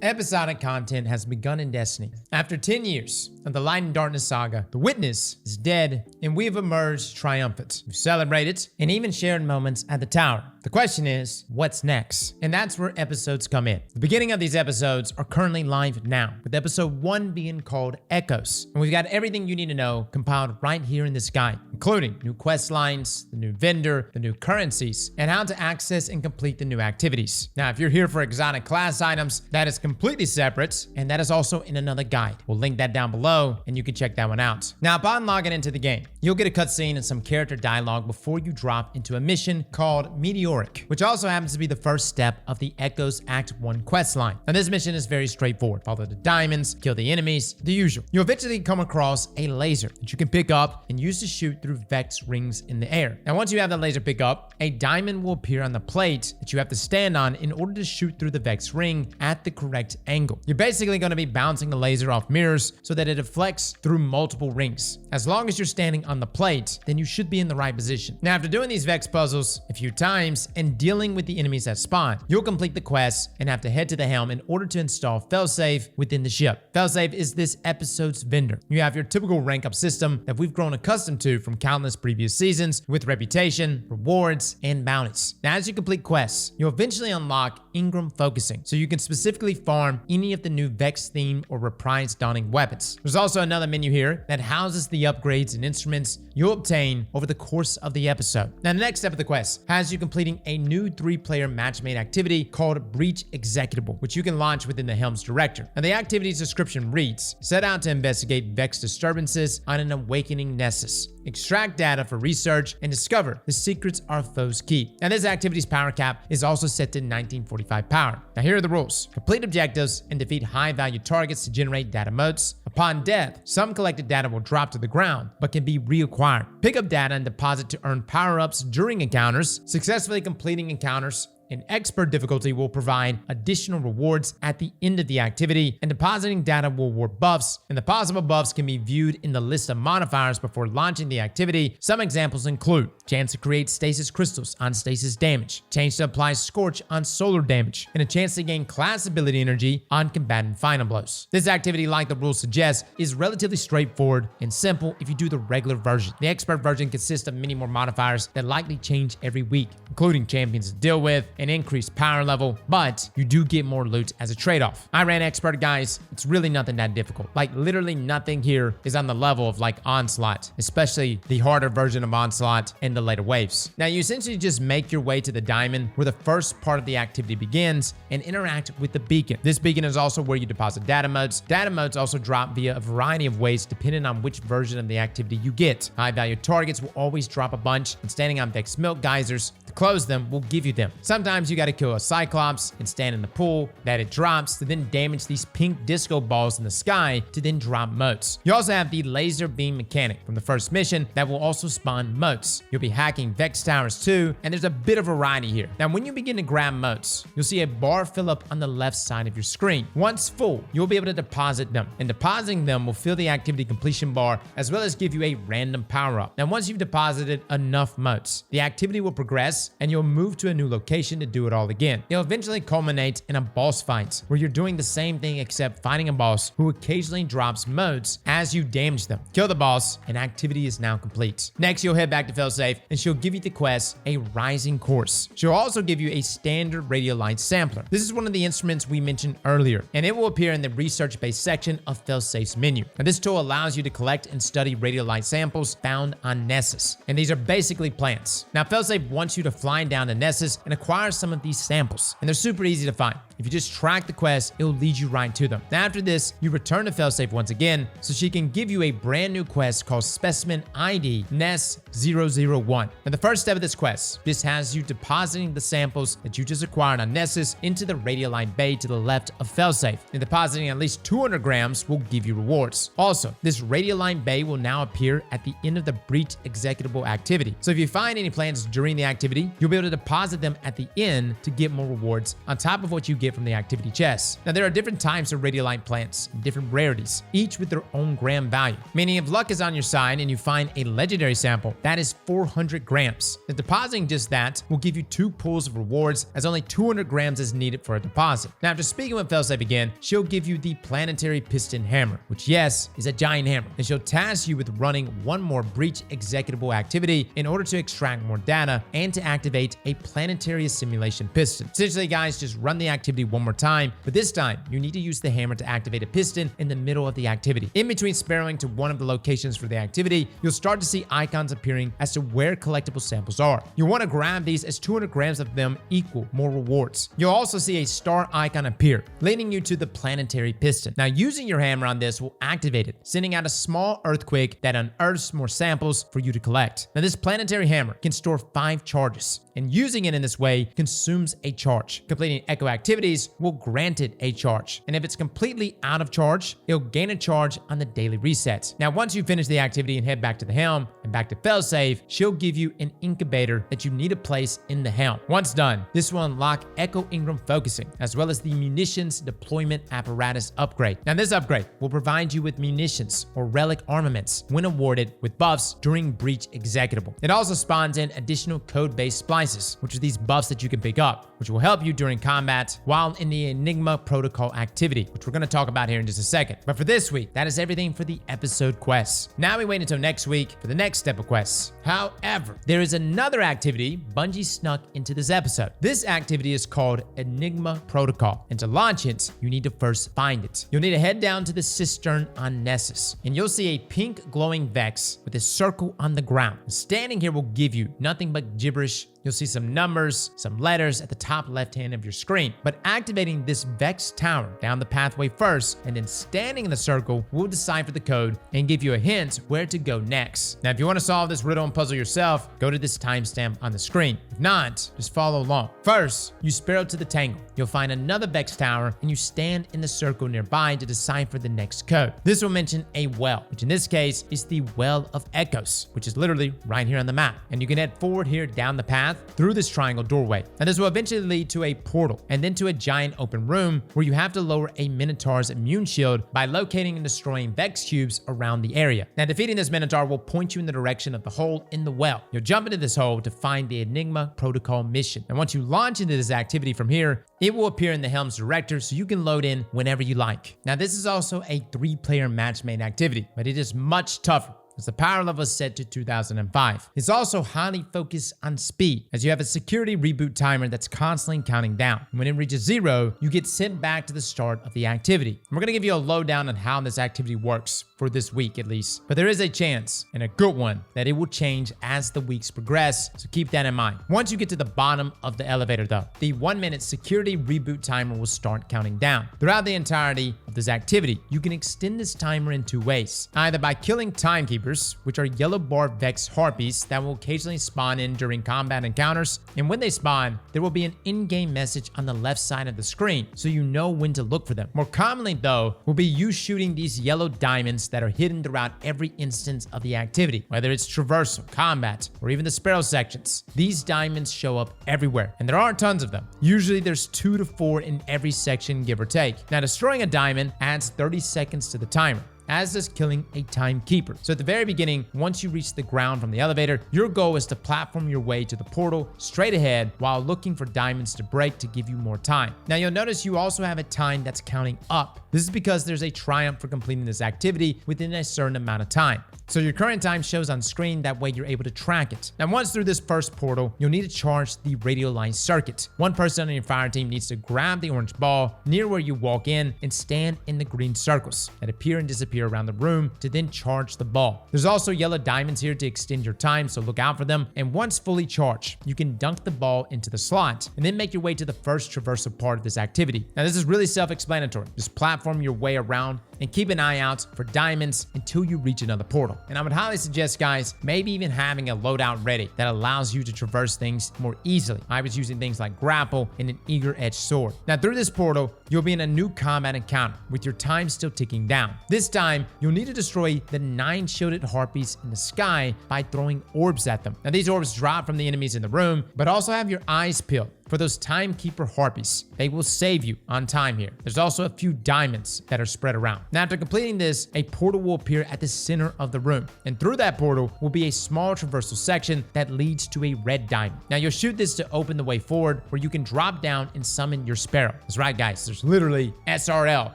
Episodic content has begun in Destiny. After 10 years of the Light and Darkness saga, the Witness is dead, and we have emerged triumphant. We've celebrated and even shared moments at the tower. The question is, what's next? And that's where episodes come in. The beginning of these episodes are currently live now, with episode 1 being called Echoes. And we've got everything you need to know compiled right here in this guide, including new quest lines, the new vendor, the new currencies, and how to access and complete the new activities. Now, if you're here for exotic class items, that is completely separate, and that is also in another guide. We'll link that down below, and you can check that one out. Now, upon logging into the game, you'll get a cutscene and some character dialogue before you drop into a mission called Meteoric, which also happens to be the first step of the Echoes Act 1 quest line. Now, this mission is very straightforward. Follow the diamonds, kill the enemies, the usual. You'll eventually come across a laser that you can pick up and use to shoot through Vex rings in the air. Now, once you have the laser pick up, a diamond will appear on the plate that you have to stand on in order to shoot through the Vex ring at the correct angle. You're basically going to be bouncing the laser off mirrors so that it deflects through multiple rings. As long as you're standing on the plate, then you should be in the right position. Now, after doing these Vex puzzles a few times and dealing with the enemies that spawn, you'll complete the quest and have to head to the helm in order to install Failsafe within the ship. Failsafe is this episode's vendor. You have your typical rank up system that we've grown accustomed to from countless previous seasons, with reputation, rewards, and bounties. Now, as you complete quests, you'll eventually unlock Enigma focusing, so you can specifically farm any of the new Vex theme or reprise donning weapons. There's also another menu here that houses the upgrades and instruments you'll obtain over the course of the episode. Now, the next step of the quest has you completing a new 3-player matchmade activity called Breach Executable, which you can launch within the Helm's Director. Now, the activity's description reads, set out to investigate Vex disturbances on an awakening Nessus. Extract data for research and discover the secrets our foes keep. Now, this activity's power cap is also set to 1945 power. Now, here are the rules. Complete objectives and defeat high-value targets to generate data motes. Upon death, some collected data will drop to the ground, but can be reacquired. Pick up data and deposit to earn power-ups during encounters. Successfully completing encounters in expert difficulty will provide additional rewards at the end of the activity, and depositing data will award buffs, and the possible buffs can be viewed in the list of modifiers before launching the activity. Some examples include chance to create stasis crystals on stasis damage, chance to apply scorch on solar damage, and a chance to gain class ability energy on combatant final blows. This activity, like the rules suggest, is relatively straightforward and simple if you do the regular version. The expert version consists of many more modifiers that likely change every week, including champions to deal with, an increased power level, but you do get more loot as a trade-off. I ran expert, guys. It's really nothing that difficult. Like, literally nothing here is on the level of like Onslaught, especially the harder version of Onslaught and the later waves. Now, you essentially just make your way to the diamond where the first part of the activity begins and interact with the beacon. This beacon is also where you deposit data modes. Data modes also drop via a variety of ways depending on which version of the activity you get. High-value targets will always drop a bunch, and standing on Vex milk geysers to close them will give you them. Sometimes you gotta kill a Cyclops and stand in the pool that it drops to then damage these pink disco balls in the sky to then drop motes. You also have the laser beam mechanic from the first mission that will also spawn motes. You'll be hacking Vex towers too, and there's a bit of variety here. Now, when you begin to grab motes, you'll see a bar fill up on the left side of your screen. Once full, you'll be able to deposit them, and depositing them will fill the activity completion bar as well as give you a random power up. Now, once you've deposited enough motes, the activity will progress and you'll move to a new location to do it all again. It'll eventually culminate in a boss fight where you're doing the same thing except fighting a boss who occasionally drops motes as you damage them. Kill the boss, and activity is now complete. Next, you'll head back to Failsafe and she'll give you the quest, a Rising Course. She'll also give you a standard radiolite sampler. This is one of the instruments we mentioned earlier, and it will appear in the research-based section of Failsafe's menu. Now, this tool allows you to collect and study radiolite samples found on Nessus, and these are basically plants. Now, Failsafe wants you to fly down to Nessus and acquire some of these samples, and they're super easy to find. If you just track the quest, it'll lead you right to them. Now, after this, you return to Failsafe once again so she can give you a brand new quest called Specimen ID NES 001. Now, the first step of this quest just has you depositing the samples that you just acquired on Nessus into the radiolite bay to the left of Failsafe, and depositing at least 200 grams will give you rewards. Also, this radiolite bay will now appear at the end of the Breach Executable activity. So if you find any plants during the activity, you'll be able to deposit them at the in to get more rewards on top of what you get from the activity chest. Now, there are different types of radiolite plants, and different rarities, each with their own gram value. Meaning if luck is on your side and you find a legendary sample, that is 400 grams. The depositing just that will give you 2 pools of rewards, as only 200 grams is needed for a deposit. Now, after speaking with Failsafe again, she'll give you the planetary piston hammer, which yes, is a giant hammer, and she'll task you with running one more breach executable activity in order to extract more data and to activate a planetary simulation piston. Essentially, guys, just run the activity one more time, but this time you need to use the hammer to activate a piston in the middle of the activity. In between sparrowing to one of the locations for the activity, you'll start to see icons appearing as to where collectible samples are. You'll want to grab these, as 200 grams of them equal more rewards. You'll also see a star icon appear, leading you to the planetary piston. Now, using your hammer on this will activate it, sending out a small earthquake that unearths more samples for you to collect. Now, this planetary hammer can store 5 charges, and using it in this way consumes a charge. Completing echo activities will grant it a charge, and if it's completely out of charge, it'll gain a charge on the daily reset. Now, once you finish the activity and head back to the helm and back to Failsafe, she'll give you an incubator that you need to place in the helm. Once done, this will unlock Echo Ingram focusing, as well as the munitions deployment apparatus upgrade. Now, this upgrade will provide you with munitions or relic armaments when awarded with buffs during Breach Executable. It also spawns in additional code-based splices, which are these buffs that you can pick up, which will help you during combat while in the Enigma protocol activity, which we're going to talk about here in just a second. But for this week, that is everything for the episode quests. Now we wait until next week for the next step of quests. However, there is another activity Bungie snuck into this episode. This activity is called Enigma Protocol, and to launch it, you need to first find it. You'll need to head down to the cistern on Nessus, and you'll see a pink glowing Vex with a circle on the ground. Standing here will give you nothing but gibberish. You'll see some numbers, some letters at the top left hand of your screen. But activating this Vex tower down the pathway first, and then standing in the circle will decipher the code and give you a hint where to go next. Now, if you want to solve this riddle and puzzle yourself, go to this timestamp on the screen. If not, just follow along. First, you sparrow to the tangle. You'll find another Vex tower, and you stand in the circle nearby to decipher the next code. This will mention a well, which in this case is the Well of Echoes, which is literally right here on the map. And you can head forward here down the path through this triangle doorway, and this will eventually lead to a portal and then to a giant open room where you have to lower a Minotaur's immune shield by locating and destroying Vex cubes around the area. Now, defeating this Minotaur will point you in the direction of the hole in the well. You'll jump into this hole to find the Enigma Protocol mission, and once you launch into this activity from here, it will appear in the helm's director so you can load in whenever you like. Now, this is also a 3-player match-made activity, but it is much tougher, as the power level is set to 2005. It's also highly focused on speed, as you have a security reboot timer that's constantly counting down. When it reaches 0, you get sent back to the start of the activity. And we're gonna give you a lowdown on how this activity works for this week at least. But there is a chance, and a good one, that it will change as the weeks progress, so keep that in mind. Once you get to the bottom of the elevator though, the 1-minute security reboot timer will start counting down. Throughout the entirety of this activity, you can extend this timer in 2 ways, either by killing timekeepers, which are yellow bar Vex harpies that will occasionally spawn in during combat encounters, and when they spawn, there will be an in-game message on the left side of the screen, so you know when to look for them. More commonly though, will be you shooting these yellow diamonds that are hidden throughout every instance of the activity, whether it's traversal, combat, or even the sparrow sections. These diamonds show up everywhere, and there aren't tons of them. Usually there's 2 to 4 in every section, give or take. Now, destroying a diamond adds 30 seconds to the timer, as does killing a timekeeper. So at the very beginning, once you reach the ground from the elevator, your goal is to platform your way to the portal straight ahead while looking for diamonds to break to give you more time. Now, you'll notice you also have a time that's counting up. This is because there's a triumph for completing this activity within a certain amount of time. So your current time shows on screen, that way you're able to track it. Now, once through this first portal, you'll need to charge the radio line circuit. One person on your fire team needs to grab the orange ball near where you walk in and stand in the green circles that appear and disappear around the room to then charge the ball. There's also yellow diamonds here to extend your time, so look out for them. And once fully charged, you can dunk the ball into the slot and then make your way to the first traversal part of this activity. Now, this is really self-explanatory. Just platform your way around and keep an eye out for diamonds until you reach another portal. And I would highly suggest, guys, maybe even having a loadout ready that allows you to traverse things more easily. I was using things like grapple and an eager-edged sword. Now, through this portal, you'll be in a new combat encounter with your time still ticking down. This time, you'll need to destroy the 9 shielded harpies in the sky by throwing orbs at them. Now, these orbs drop from the enemies in the room, but also have your eyes peeled, for those timekeeper harpies. They will save you on time here. There's also a few diamonds that are spread around. Now, after completing this, a portal will appear at the center of the room, and through that portal will be a small traversal section that leads to a red diamond. Now, you'll shoot this to open the way forward where you can drop down and summon your sparrow. That's right, guys. There's literally SRL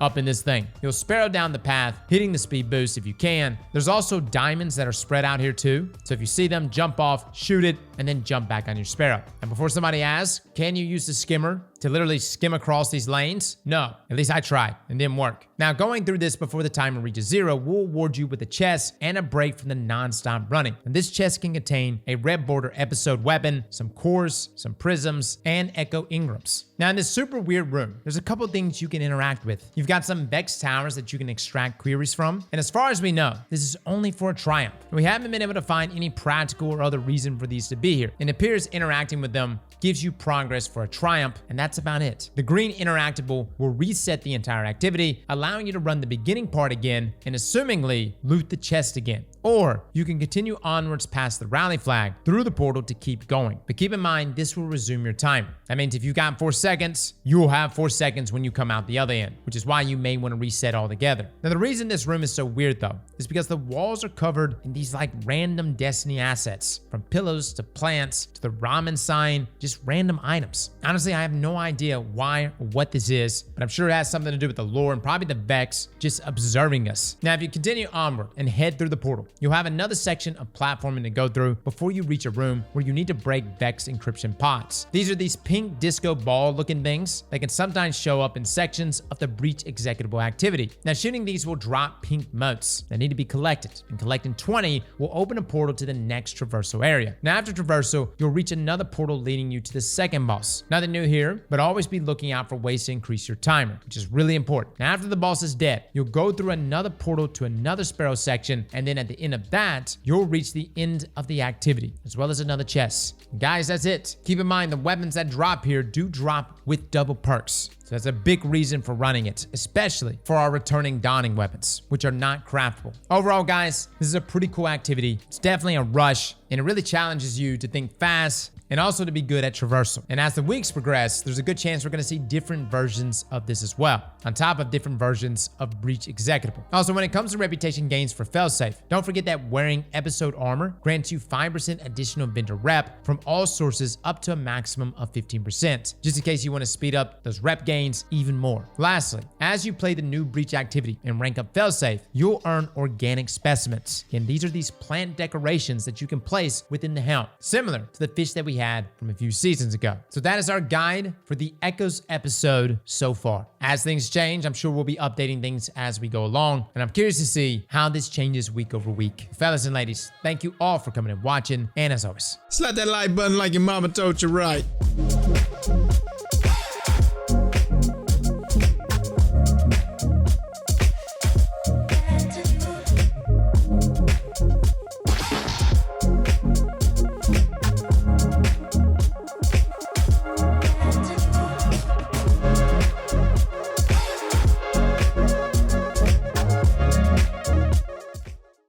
up in this thing. You'll sparrow down the path, hitting the speed boost if you can. There's also diamonds that are spread out here too. So if you see them, jump off, shoot it, and then jump back on your sparrow. And before somebody asks, can you use the skimmer to literally skim across these lanes? No, at least I tried and didn't work. Now, going through this before the timer reaches 0 will award you with a chest and a break from the non-stop running. And this chest can contain a red border episode weapon, some cores, some prisms, and echo ingrams. Now, in this super weird room, there's a couple things you can interact with. You've got some Vex towers that you can extract queries from. And as far as we know, this is only for a triumph. We haven't been able to find any practical or other reason for these to be here. It appears interacting with them gives you progress for a triumph, and that's about it. The green interactable will reset the entire activity, allowing you to run the beginning part again and assumingly loot the chest again. Or you can continue onwards past the rally flag through the portal to keep going. But keep in mind, this will resume your timer. That means if you got 4 seconds, you will have 4 seconds when you come out the other end, which is why you may want to reset altogether. Now, the reason this room is so weird though, is because the walls are covered in these like random Destiny assets, from pillows to plants to the ramen sign, just random items. Honestly, I have no idea why or what this is, but I'm sure it has something to do with the lore and probably the Vex just observing us. Now, if you continue onward and head through the portal, you'll have another section of platforming to go through before you reach a room where you need to break Vex encryption pods. These are these pink disco ball looking things that can sometimes show up in sections of the breach executable activity. Now, shooting these will drop pink motes that need to be collected, and collecting 20 will open a portal to the next traversal area. Now, after traversal, you'll reach another portal leading you to the second boss. Nothing new here, but always be looking out for ways to increase your timer, which is really important. Now, after the boss is dead, you'll go through another portal to another sparrow section, and then at the end of that, you'll reach the end of the activity, as well as another chest. And guys, that's it. Keep in mind, the weapons that drop here do drop with double perks. So that's a big reason for running it, especially for our returning donning weapons, which are not craftable. Overall, guys, this is a pretty cool activity. It's definitely a rush, and it really challenges you to think fast and also to be good at traversal. And as the weeks progress, there's a good chance we're gonna see different versions of this as well, on top of different versions of Breach Executable. Also, when it comes to reputation gains for Failsafe, don't forget that wearing episode armor grants you 5% additional vendor rep from all sources up to a maximum of 15%, just in case you wanna speed up those rep gains even more. Lastly, as you play the new Breach activity and rank up Failsafe, you'll earn organic specimens. And these are these plant decorations that you can place within the helm, similar to the fish that we had from a few seasons ago. So that is our guide for the Echoes episode so far. As things change, I'm sure we'll be updating things as we go along, and I'm curious to see how this changes week over week. Fellas and ladies, thank you all for coming and watching, and as always, Slap that like button like your mama told you right.